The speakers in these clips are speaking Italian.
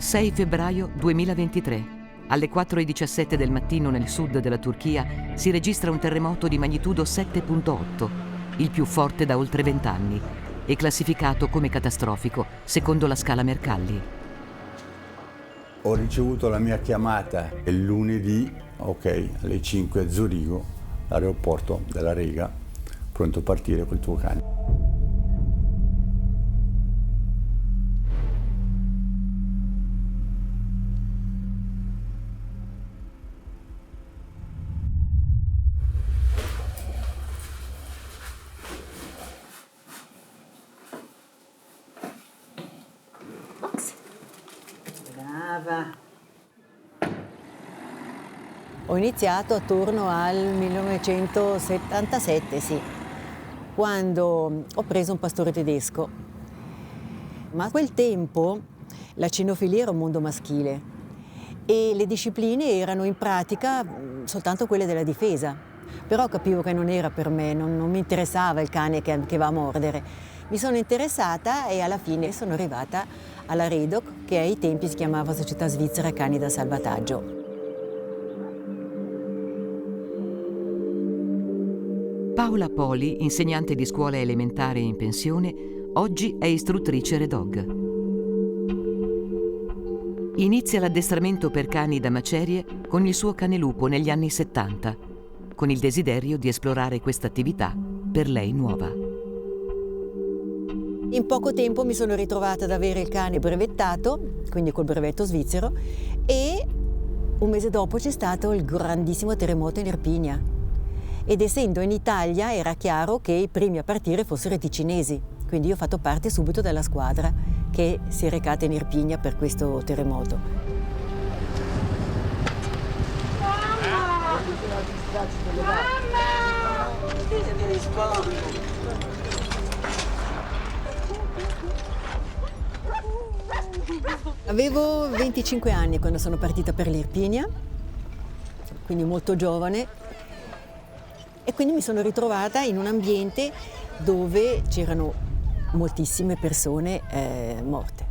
6 febbraio 2023. Alle 4:17 del mattino nel sud della Turchia si registra un terremoto di magnitudo 7.8, il più forte da oltre 20 anni, e classificato come catastrofico secondo la scala Mercalli. Ho ricevuto la mia chiamata il lunedì, alle 5 a Zurigo, l'aeroporto della Riga, pronto a partire col tuo cane. Ho iniziato attorno al 1977, sì, quando ho preso un pastore tedesco. Ma a quel tempo la cinofilia era un mondo maschile e le discipline erano in pratica soltanto quelle della difesa. Però capivo che non era per me, non mi interessava il cane che va a mordere. Mi sono interessata e alla fine sono arrivata alla REDOC, che ai tempi si chiamava Società Svizzera Cani da Salvataggio. Paola Poli, insegnante di scuola elementare in pensione, oggi è istruttrice REDOG. Inizia l'addestramento per cani da macerie con il suo cane lupo negli anni 70, con il desiderio di esplorare questa attività per lei nuova. In poco tempo mi sono ritrovata ad avere il cane brevettato, quindi col brevetto svizzero, e un mese dopo c'è stato il grandissimo terremoto in Irpinia. Ed essendo in Italia era chiaro che i primi a partire fossero i ticinesi, quindi io ho fatto parte subito della squadra che si è recata in Irpinia per questo terremoto. Avevo 25 anni quando sono partita per l'Irpinia, quindi molto giovane, e quindi mi sono ritrovata in un ambiente dove c'erano moltissime persone morte.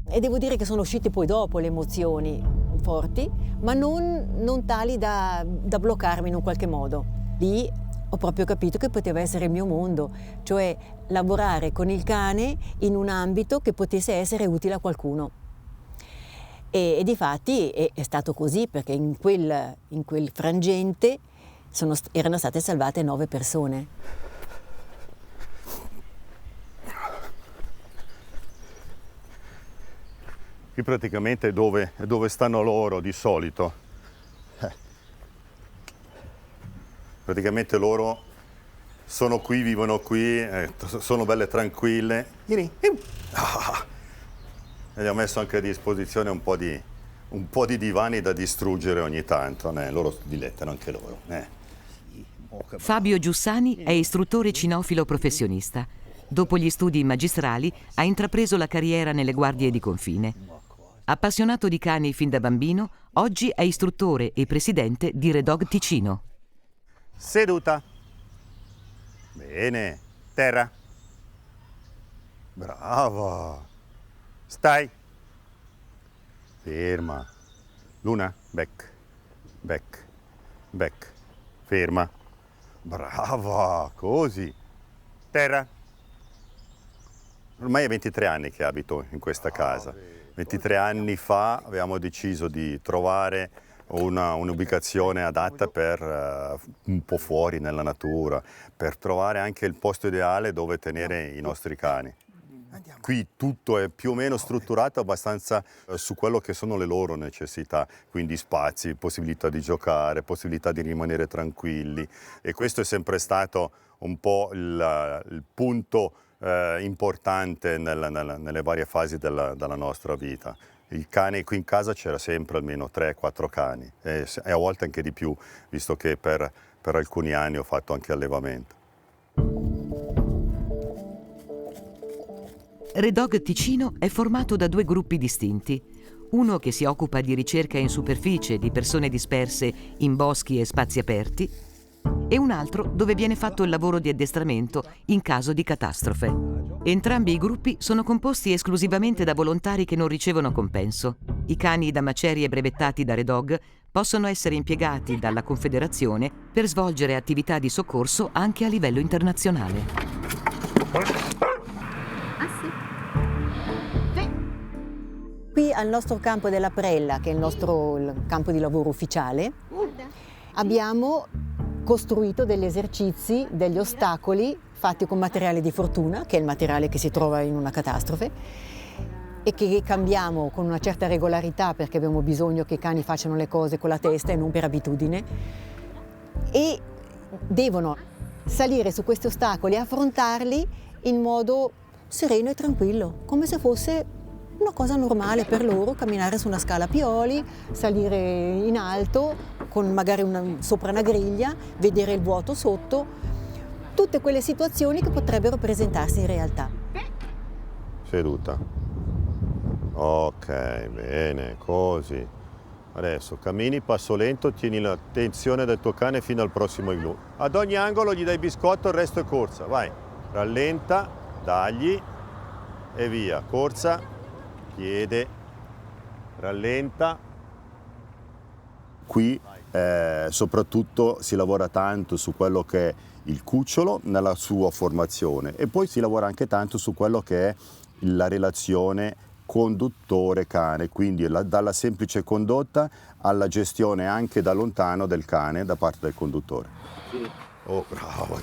E devo dire che sono uscite poi dopo le emozioni forti, ma non tali da bloccarmi in un qualche modo. Lì ho proprio capito che poteva essere il mio mondo, cioè lavorare con il cane in un ambito che potesse essere utile a qualcuno. E difatti è stato così, perché in quel frangente erano state salvate 9 persone. Qui praticamente è dove stanno loro di solito. Praticamente loro sono qui, vivono qui, sono belle tranquille. Vieni. E gli ho messo anche a disposizione un po' di divani da distruggere ogni tanto, loro dilettano anche loro. Fabio Giussani è istruttore cinofilo professionista. Dopo gli studi magistrali ha intrapreso la carriera nelle guardie di confine. Appassionato di cani fin da bambino, oggi è istruttore e presidente di REDOG Ticino. Seduta. Bene. Terra. Brava. Stai. Ferma. Luna. Back. Back. Back. Ferma. Brava. Così. Terra. Ormai è 23 anni che abito in questa casa. 23 anni fa abbiamo deciso di trovare un'ubicazione adatta per un po' fuori nella natura, per trovare anche il posto ideale dove tenere i nostri cani. Qui tutto è più o meno strutturato abbastanza su quello che sono le loro necessità, quindi spazi, possibilità di giocare, possibilità di rimanere tranquilli, e questo è sempre stato un po' il punto importante nelle varie fasi della nostra vita. Il cane qui in casa c'era sempre almeno 3-4 cani e a volte anche di più, visto che per alcuni anni ho fatto anche allevamento. REDOG Ticino è formato da 2 gruppi distinti. Uno che si occupa di ricerca in superficie di persone disperse in boschi e spazi aperti, e un altro dove viene fatto il lavoro di addestramento in caso di catastrofe. Entrambi i gruppi sono composti esclusivamente da volontari che non ricevono compenso. I cani da macerie brevettati da Redog possono essere impiegati dalla Confederazione per svolgere attività di soccorso anche a livello internazionale. Qui al nostro campo della Prella, che è il campo di lavoro ufficiale, abbiamo costruito degli esercizi, degli ostacoli fatti con materiale di fortuna, che è il materiale che si trova in una catastrofe, e che cambiamo con una certa regolarità perché abbiamo bisogno che i cani facciano le cose con la testa e non per abitudine, e devono salire su questi ostacoli e affrontarli in modo sereno e tranquillo, come se fosse una cosa normale per loro, camminare su una scala a pioli, salire in alto con magari sopra una griglia, vedere il vuoto sotto, tutte quelle situazioni che potrebbero presentarsi in realtà. Seduta. Ok, bene, così. Adesso cammini passo lento, tieni l'attenzione del tuo cane fino al prossimo igloo. Ad ogni angolo gli dai biscotto, il resto è corsa. Vai, rallenta, dagli e via. Corsa, piede, rallenta. Qui soprattutto si lavora tanto su quello che è il cucciolo nella sua formazione e poi si lavora anche tanto su quello che è la relazione conduttore-cane, quindi dalla semplice condotta alla gestione anche da lontano del cane da parte del conduttore. Oh, bravo,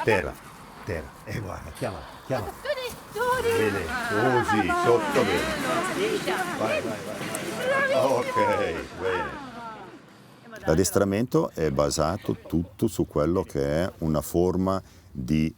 terra, guarda, chiama. Bene, così, sotto bene. Vai. Ok, bene. L'addestramento è basato tutto su quello che è una forma di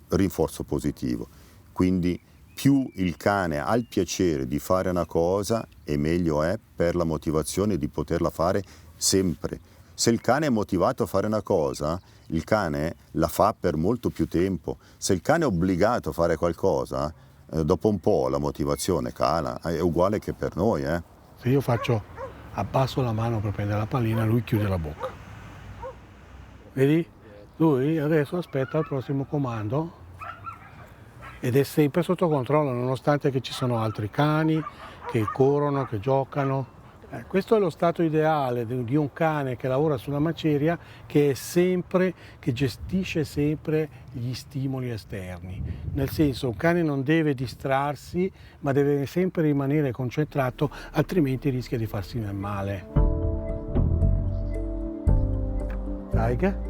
rinforzo positivo, quindi più il cane ha il piacere di fare una cosa e meglio è per la motivazione di poterla fare sempre. Se il cane è motivato a fare una cosa, il cane la fa per molto più tempo. Se il cane è obbligato a fare qualcosa, dopo un po' la motivazione cala, è uguale che per noi. Se io abbasso la mano per prendere la pallina, lui chiude la bocca. Vedi? Lui adesso aspetta il prossimo comando ed è sempre sotto controllo, nonostante che ci sono altri cani che corrono, che giocano. Questo è lo stato ideale di un cane che lavora sulla maceria, che gestisce sempre gli stimoli esterni. Nel senso, un cane non deve distrarsi, ma deve sempre rimanere concentrato, altrimenti rischia di farsi del male. Taiga?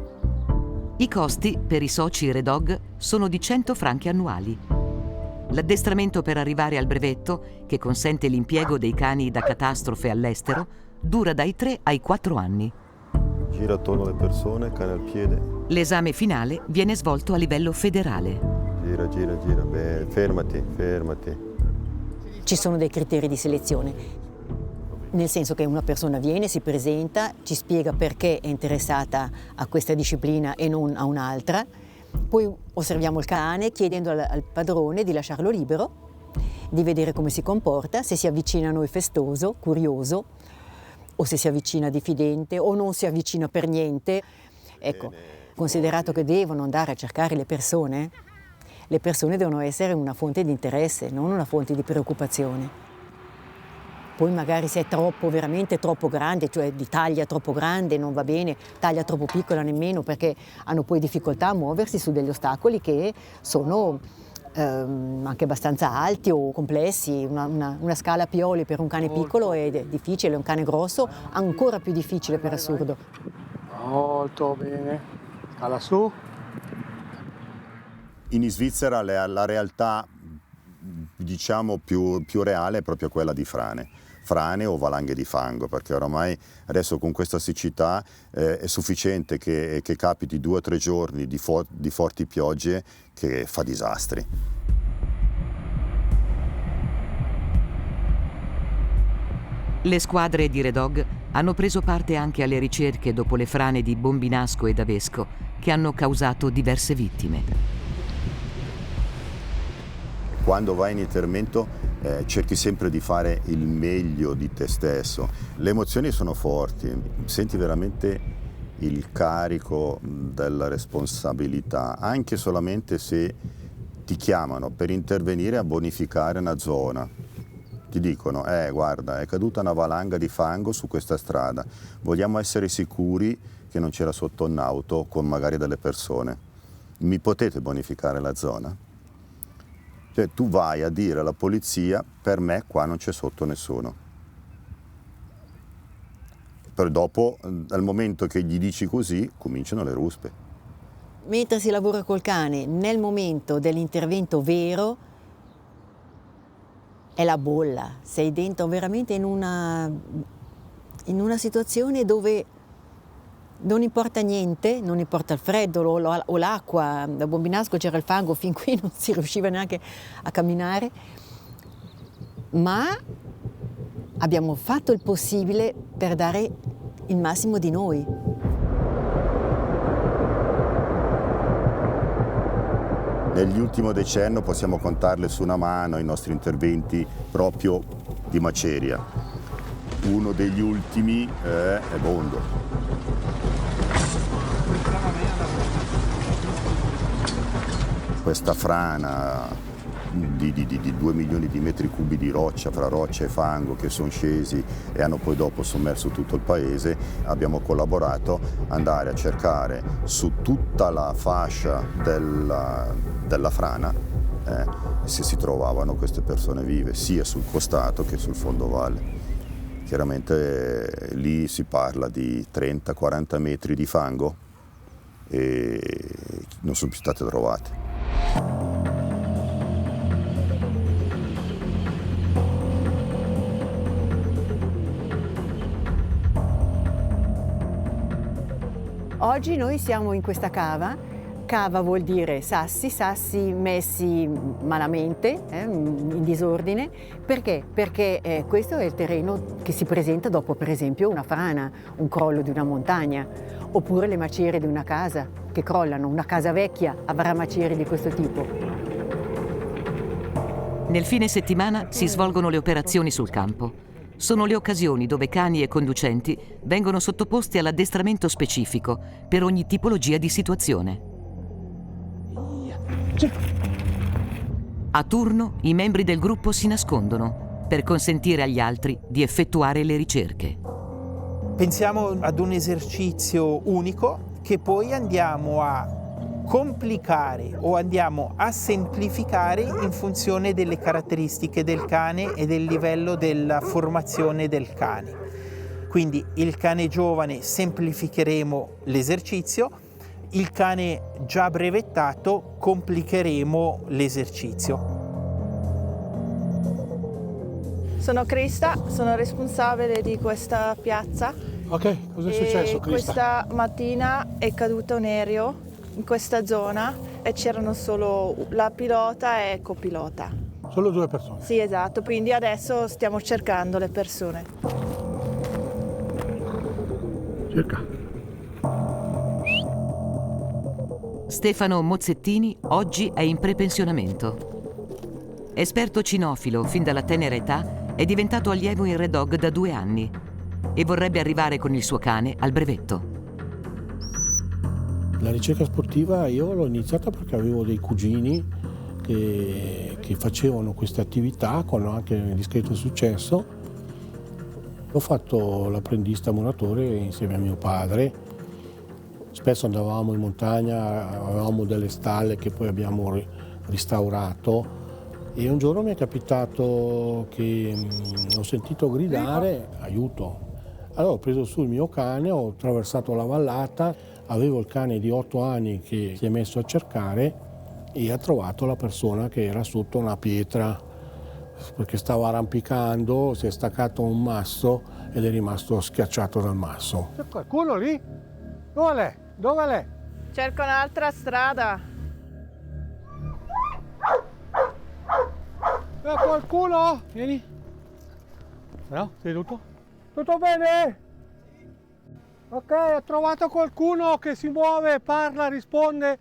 I costi per i soci Redog sono di 100 franchi annuali. L'addestramento per arrivare al brevetto, che consente l'impiego dei cani da catastrofe all'estero, dura dai 3 ai 4 anni. Gira attorno alle persone, cane al piede. L'esame finale viene svolto a livello federale. Gira. Beh, fermati. Ci sono dei criteri di selezione, nel senso che una persona viene, si presenta, ci spiega perché è interessata a questa disciplina e non a un'altra. Poi osserviamo il cane chiedendo al padrone di lasciarlo libero, di vedere come si comporta, se si avvicina a noi festoso, curioso, o se si avvicina diffidente o non si avvicina per niente. Ecco, considerato che devono andare a cercare le persone devono essere una fonte di interesse, non una fonte di preoccupazione. Poi magari se è veramente troppo grande, cioè di taglia troppo grande, non va bene, taglia troppo piccola nemmeno, perché hanno poi difficoltà a muoversi su degli ostacoli che sono anche abbastanza alti o complessi. Una scala a pioli per un cane piccolo è difficile, un cane grosso ancora più difficile per assurdo. Molto bene. Scala su. In Svizzera la realtà, diciamo, più reale è proprio quella di frane o valanghe di fango, perché oramai adesso con questa siccità è sufficiente che capiti 2 o 3 giorni di forti piogge che fa disastri. Le squadre di Redog hanno preso parte anche alle ricerche dopo le frane di Bombinasco e Davesco, che hanno causato diverse vittime. Quando vai in internamento cerchi sempre di fare il meglio di te stesso. Le emozioni sono forti, senti veramente il carico della responsabilità, anche solamente se ti chiamano per intervenire a bonificare una zona. Ti dicono, guarda, è caduta una valanga di fango su questa strada, vogliamo essere sicuri che non c'era sotto un'auto con magari delle persone. Mi potete bonificare la zona? Cioè tu vai a dire alla polizia, per me qua non c'è sotto nessuno. Però dopo, dal momento che gli dici così, cominciano le ruspe. Mentre si lavora col cane, nel momento dell'intervento vero, è la bolla. Sei dentro veramente in una situazione dove non importa niente, non importa il freddo o l'acqua. Da Bombinasco c'era il fango, fin qui non si riusciva neanche a camminare, ma abbiamo fatto il possibile per dare il massimo di noi. Nell'ultimo decennio possiamo contarle su una mano i nostri interventi proprio di maceria. Uno degli ultimi è Bondo. Questa frana di 2 milioni di metri cubi di roccia, fra roccia e fango, che sono scesi e hanno poi dopo sommerso tutto il paese, abbiamo collaborato ad andare a cercare su tutta la fascia della frana se si trovavano queste persone vive, sia sul costato che sul fondovalle. Chiaramente lì si parla di 30-40 metri di fango e non sono più state trovate. Oggi noi siamo in questa cava. Cava vuol dire sassi messi malamente, in disordine. Perché? Perché questo è il terreno che si presenta dopo, per esempio, una frana, un crollo di una montagna, oppure le macerie di una casa che crollano. Una casa vecchia avrà macerie di questo tipo. Nel fine settimana si svolgono le operazioni sul campo. Sono le occasioni dove cani e conducenti vengono sottoposti all'addestramento specifico per ogni tipologia di situazione. A turno i membri del gruppo si nascondono per consentire agli altri di effettuare le ricerche. Pensiamo ad un esercizio unico che poi andiamo a complicare o andiamo a semplificare in funzione delle caratteristiche del cane e del livello della formazione del cane. Quindi il cane giovane semplificheremo l'esercizio, il cane già brevettato complicheremo l'esercizio. Sono Crista, sono responsabile di questa piazza. Ok, cosa è successo, Crista? Questa mattina è caduto un aereo in questa zona e c'erano solo la pilota e copilota. Solo 2 persone? Sì, esatto, quindi adesso stiamo cercando le persone. Cerca. Stefano Mozzettini oggi è in prepensionamento. Esperto cinofilo fin dalla tenera età, è diventato allievo in Red Dog da 2 anni e vorrebbe arrivare con il suo cane al brevetto. La ricerca sportiva io l'ho iniziata perché avevo dei cugini che facevano questa attività con anche discreto successo. Ho fatto l'apprendista muratore insieme a mio padre. Spesso andavamo in montagna, avevamo delle stalle che poi abbiamo restaurato e un giorno mi è capitato che ho sentito gridare aiuto. Allora ho preso su il mio cane, ho attraversato la vallata. Avevo il cane di 8 anni che si è messo a cercare e ha trovato la persona che era sotto una pietra perché stava arrampicando, si è staccato un masso ed è rimasto schiacciato dal masso. C'è qualcuno lì? Dove l'è? Dove l'è? Cerco un'altra strada. C'è qualcuno? Vieni. No? Seduto? Tutto bene? Ok, ho trovato qualcuno che si muove, parla, risponde.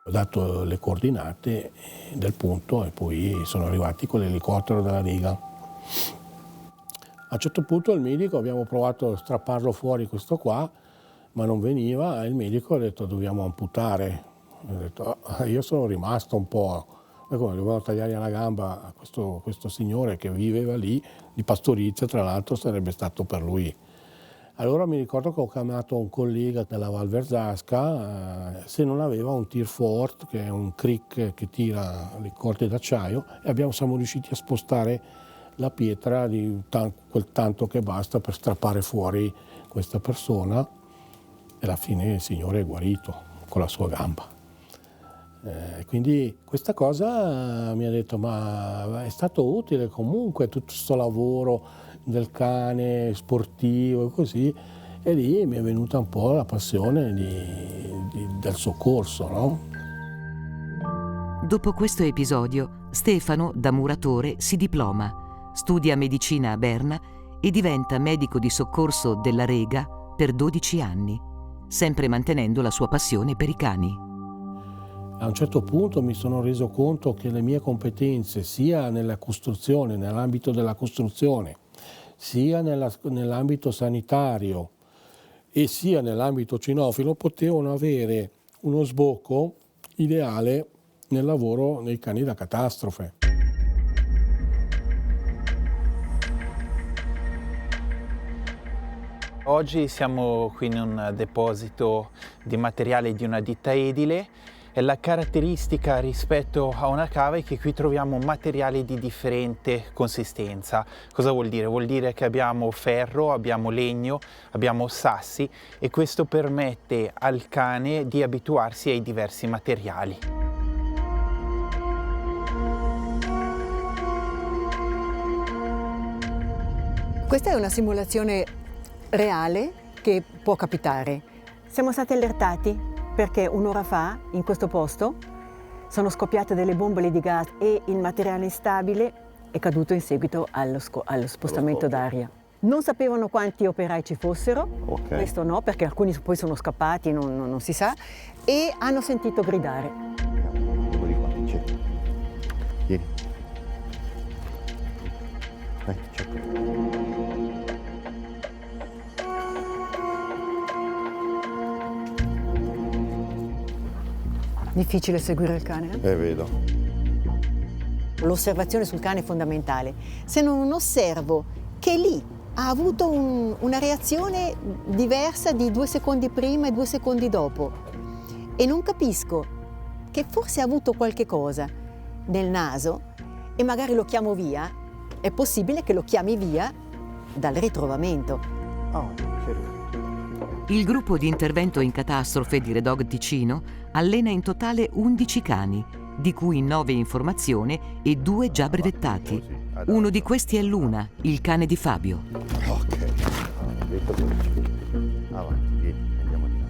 Ho dato le coordinate del punto e poi sono arrivati con l'elicottero della riga. A un certo punto il medico, abbiamo provato a strapparlo fuori questo qua, ma non veniva, e il medico ha detto dobbiamo amputare. Ho detto, io sono rimasto un po', come dovevano tagliare la gamba a questo signore che viveva lì, di Pastorizia, tra l'altro sarebbe stato per lui. Allora mi ricordo che ho chiamato un collega della Val Verzasca se non aveva un tir fort, che è un crick che tira le corde d'acciaio, e siamo riusciti a spostare la pietra di quel tanto che basta per strappare fuori questa persona, e alla fine il signore è guarito con la sua gamba. Quindi questa cosa mi ha detto, ma è stato utile comunque tutto questo lavoro del cane sportivo e così, e lì mi è venuta un po' la passione del soccorso, no? Dopo questo episodio, Stefano, da muratore, si diploma, studia medicina a Berna e diventa medico di soccorso della Rega per 12 anni, sempre mantenendo la sua passione per i cani. A un certo punto mi sono reso conto che le mie competenze, sia nella costruzione, nell'ambito della costruzione, sia nell'ambito sanitario e sia nell'ambito cinofilo, potevano avere uno sbocco ideale nel lavoro nei cani da catastrofe. Oggi siamo qui in un deposito di materiale di una ditta edile. E la caratteristica rispetto a una cava è che qui troviamo materiali di differente consistenza. Cosa vuol dire? Vuol dire che abbiamo ferro, abbiamo legno, abbiamo sassi, e questo permette al cane di abituarsi ai diversi materiali. Questa è una simulazione reale che può capitare. Siamo stati allertati perché un'ora fa, in questo posto, sono scoppiate delle bombole di gas e il materiale instabile è caduto in seguito allo spostamento d'aria. Non sapevano quanti operai ci fossero, questo no, perché alcuni poi sono scappati, non si sa, e hanno sentito gridare. Vieni. Dai, cerca. Difficile seguire il cane? Vedo. L'osservazione sul cane è fondamentale. Se non osservo che lì ha avuto una reazione diversa di 2 secondi prima e 2 secondi dopo, e non capisco che forse ha avuto qualche cosa nel naso e magari lo chiamo via, è possibile che lo chiami via dal ritrovamento. Il gruppo di intervento in catastrofe di Redog Ticino allena in totale 11 cani, di cui 9 in formazione e 2 già brevettati. Uno di questi è Luna, il cane di Fabio. Ok. Avanti, vieni, andiamo di là.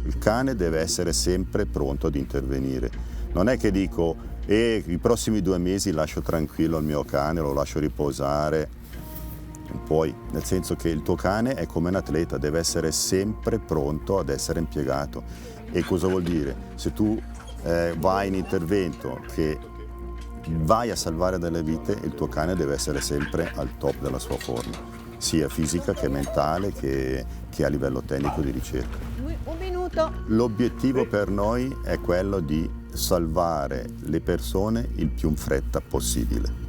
Il cane deve essere sempre pronto ad intervenire. Non è che dico, i prossimi 2 mesi lascio tranquillo il mio cane, lo lascio riposare. Non puoi, nel senso che il tuo cane è come un atleta, deve essere sempre pronto ad essere impiegato. E cosa vuol dire? Se tu vai in intervento che vai a salvare delle vite, il tuo cane deve essere sempre al top della sua forma, sia fisica che mentale che a livello tecnico di ricerca. Un minuto. L'obiettivo per noi è quello di salvare le persone il più in fretta possibile.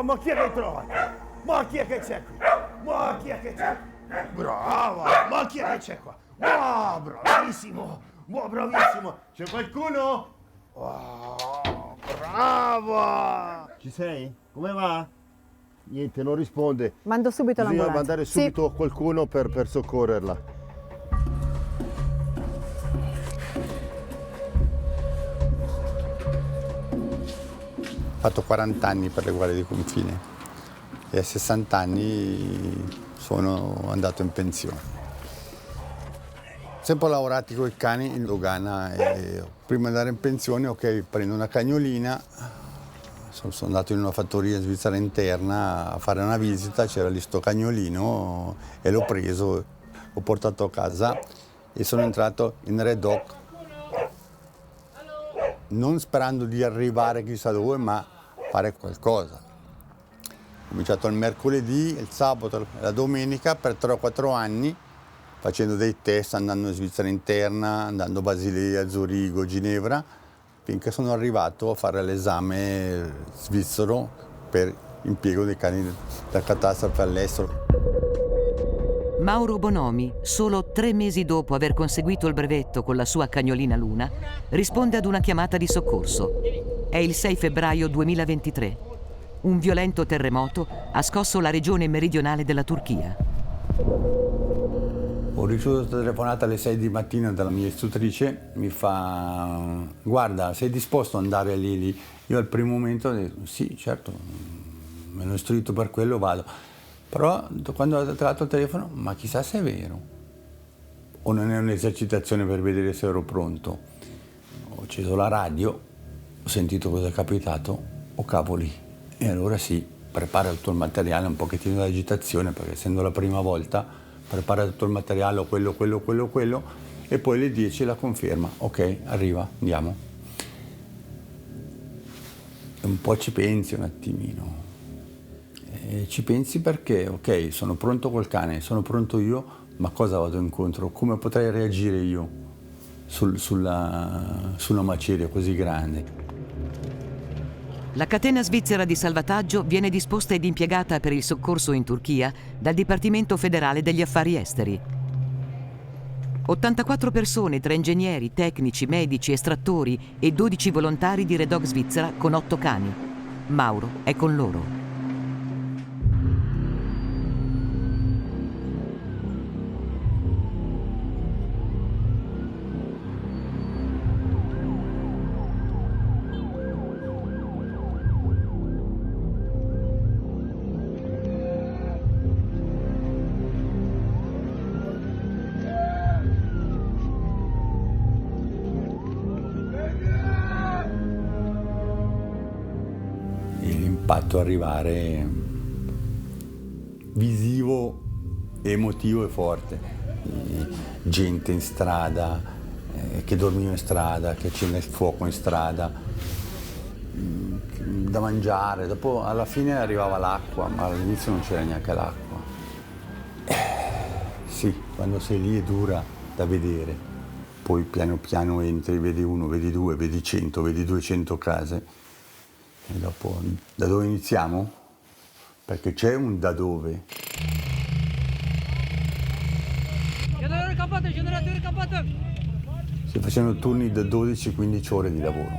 Ma chi è che hai trovato? Ma chi è che c'è qui? Ma chi è che c'è? Brava! Ma chi è che c'è qua? Wow, bravissimo! Wow, bravissimo! C'è qualcuno? Wow, brava! Ci sei? Come va? Niente, non risponde. Mando subito Bisogna l'ambulanza. mandare subito qualcuno per soccorrerla. Ho fatto 40 anni per le guardie di confine e a 60 anni sono andato in pensione. Ho sempre lavorato con i cani in dogana e prima di andare in pensione, ok, prendo una cagnolina, sono andato in una fattoria svizzera interna a fare una visita, c'era lì sto cagnolino e l'ho preso, l'ho portato a casa e sono entrato in Red Oak, non sperando di arrivare chissà dove, ma fare qualcosa. Ho cominciato il mercoledì, il sabato e la domenica per 3 o 4 anni, facendo dei test, andando in Svizzera interna, andando a Basilea, Zurigo, Ginevra, finché sono arrivato a fare l'esame svizzero per impiego dei cani da catastrofe all'estero. Mauro Bonomi, solo 3 mesi dopo aver conseguito il brevetto con la sua cagnolina Luna, risponde ad una chiamata di soccorso. È il 6 febbraio 2023. Un violento terremoto ha scosso la regione meridionale della Turchia. Ho ricevuto una telefonata alle 6 di mattina dalla mia istruttrice, mi fa: guarda, sei disposto ad andare lì? Io al primo momento ho detto sì, certo, me l'ho istruito per quello, vado. Però quando ho tratto il telefono, ma chissà se è vero. O non è un'esercitazione per vedere se ero pronto. Ho acceso la radio, ho sentito cosa è capitato, oh cavoli. E allora sì, prepara tutto il materiale, un pochettino di agitazione, perché essendo la prima volta, prepara tutto il materiale, quello, e poi alle 10 la conferma. Ok, arriva, andiamo. E un po' ci pensi un attimino. Ci pensi perché, ok, sono pronto col cane, sono pronto io, ma cosa vado incontro? Come potrei reagire io sulla maceria così grande? La catena svizzera di salvataggio viene disposta ed impiegata per il soccorso in Turchia dal Dipartimento federale degli affari esteri. 84 persone tra ingegneri, tecnici, medici, estrattori e 12 volontari di Red Dog Svizzera con 8 cani. Mauro è con loro. L'impatto arrivare visivo, emotivo e forte. Gente in strada, che dormiva in strada, che accende il fuoco in strada, da mangiare. Dopo alla fine arrivava l'acqua, ma all'inizio non c'era neanche l'acqua. Sì, quando sei lì è dura da vedere. Poi piano piano entri, vedi 1, vedi 2, vedi 100, vedi 200 case. E dopo, da dove iniziamo? Perché c'è un da dove. Si facevano turni da 12-15 ore di lavoro.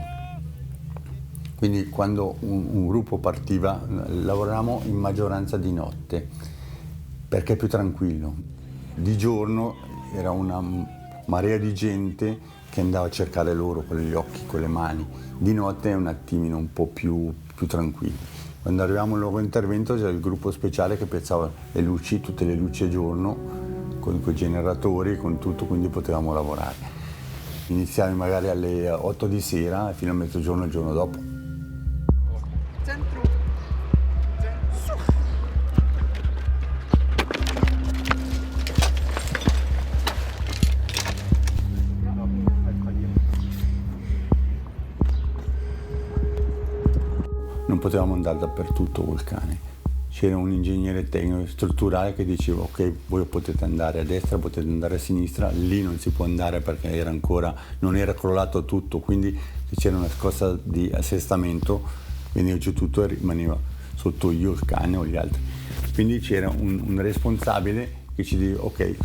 Quindi quando un gruppo partiva, lavoravamo in maggioranza di notte, perché è più tranquillo. Di giorno era una marea di gente che andava a cercare loro con gli occhi, con le mani. Di notte è un attimino un po' più tranquillo. Quando arrivavamo al luogo intervento c'era il gruppo speciale che piazzava le luci, tutte le luci a giorno, con i generatori, con tutto, quindi potevamo lavorare. Iniziavi magari alle 8 di sera fino a mezzogiorno il giorno dopo. Non potevamo andare dappertutto col cane. C'era un ingegnere tecnico strutturale che diceva ok, voi potete andare a destra, potete andare a sinistra, lì non si può andare perché non era crollato tutto, quindi se c'era una scossa di assestamento veniva giù tutto e rimaneva sotto io, il cane o gli altri. Quindi c'era un responsabile che ci diceva ok,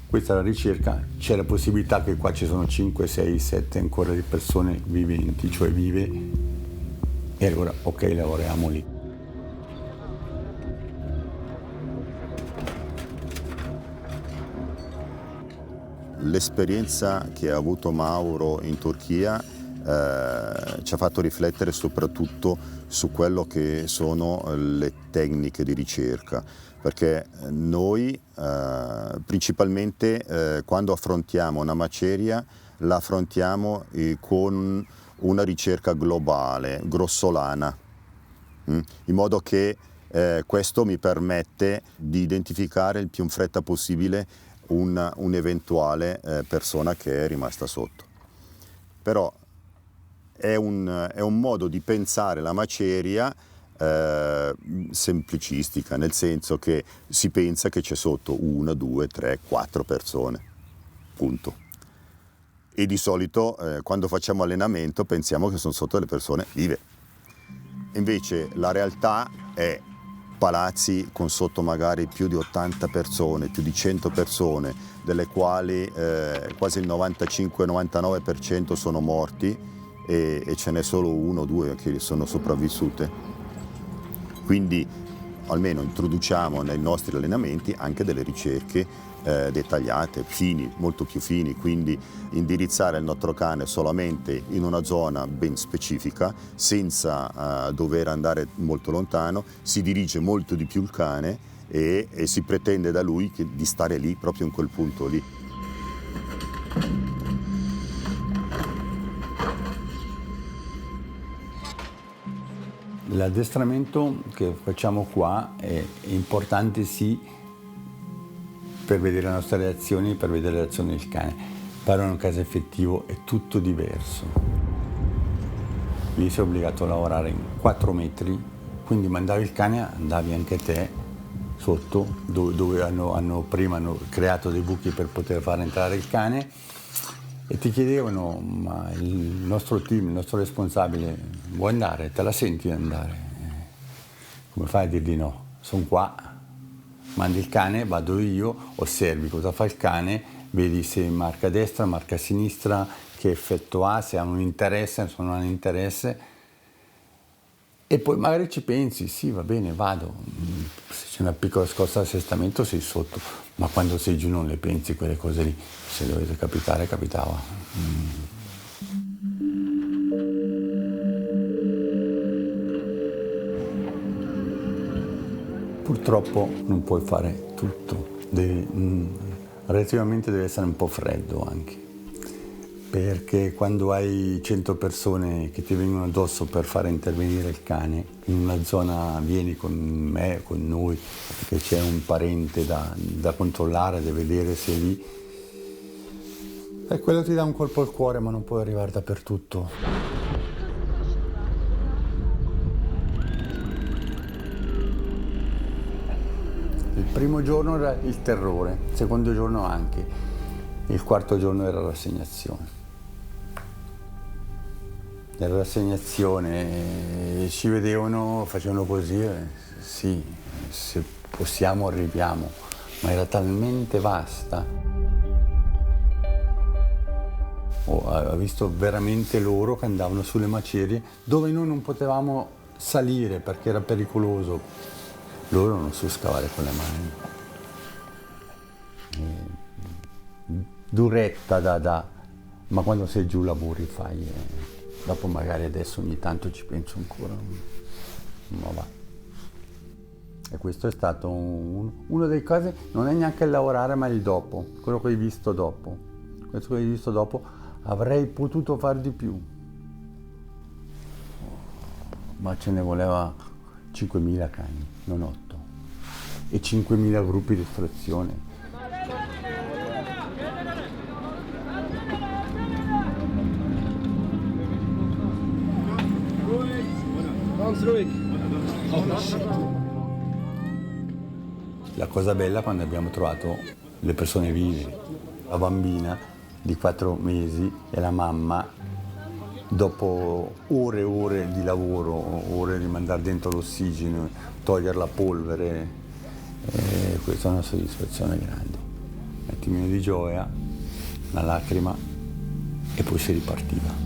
questa è la ricerca, c'è la possibilità che qua ci sono 5, 6, 7 ancora di persone viventi, cioè vive. E allora, ok, lavoriamo lì. L'esperienza che ha avuto Mauro in Turchia ci ha fatto riflettere soprattutto su quello che sono le tecniche di ricerca, perché noi principalmente quando affrontiamo una maceria la affrontiamo con una ricerca globale, grossolana, in modo che questo mi permette di identificare il più in fretta possibile un'eventuale persona che è rimasta sotto. Però è un modo di pensare la maceria semplicistica, nel senso che si pensa che c'è sotto 1, 2, 3, 4 persone, punto. E di solito quando facciamo allenamento pensiamo che sono sotto le persone vive. Invece la realtà è palazzi con sotto magari più di 80 persone, più di 100 persone, delle quali quasi il 95-99% sono morti e ce n'è solo 1 o 2 che sono sopravvissute. Quindi almeno introduciamo nei nostri allenamenti anche delle ricerche dettagliate, fini, molto più fini, quindi indirizzare il nostro cane solamente in una zona ben specifica, senza dover andare molto lontano, si dirige molto di più il cane e si pretende da lui di stare lì, proprio in quel punto lì. L'addestramento che facciamo qua è importante sì per vedere le nostre reazioni, per vedere le reazioni del cane, però in un caso effettivo è tutto diverso. Lì sei obbligato a lavorare in 4 metri, quindi mandavi il cane, andavi anche te sotto, dove prima hanno creato dei buchi per poter far entrare il cane e ti chiedevano, ma il nostro team, il nostro responsabile, vuoi andare? Te la senti di andare? Come fai a dirgli no? Sono qua, mandi il cane, vado io, osservi cosa fa il cane, vedi se marca a destra, marca a sinistra, che effetto ha, se ha un interesse, se non ha un interesse. E poi magari ci pensi, sì va bene, vado, se c'è una piccola scossa d'assestamento sei sotto, ma quando sei giù non le pensi quelle cose lì, se dovete capitare, capitava. Purtroppo non puoi fare tutto, relativamente deve essere un po' freddo anche. Perché quando hai 100 persone che ti vengono addosso per fare intervenire il cane, in una zona vieni con me, con noi, perché c'è un parente da controllare, da vedere se è lì. E quello ti dà un colpo al cuore, ma non puoi arrivare dappertutto. Il primo giorno era il terrore, il secondo giorno anche, il quarto giorno era l'assegnazione. Nella rassegnazione ci vedevano, facevano così, sì, se possiamo arriviamo, ma era talmente vasta. Ho visto veramente loro che andavano sulle macerie dove noi non potevamo salire perché era pericoloso. Loro non so scavare con le mani. Duretta ma quando sei giù lavori fai. Dopo magari adesso ogni tanto ci penso ancora, ma va. E questo è stato uno dei casi, non è neanche il lavorare ma il dopo, quello che hai visto dopo. Questo che hai visto dopo avrei potuto far di più, ma ce ne voleva 5.000 cani, non 8, e 5.000 gruppi di estrazione. La cosa bella quando abbiamo trovato le persone vive, la bambina di 4 mesi e la mamma, dopo ore e ore di lavoro, ore di mandare dentro l'ossigeno, togliere la polvere, questa è una soddisfazione grande. Un attimino di gioia, una lacrima e poi si ripartiva.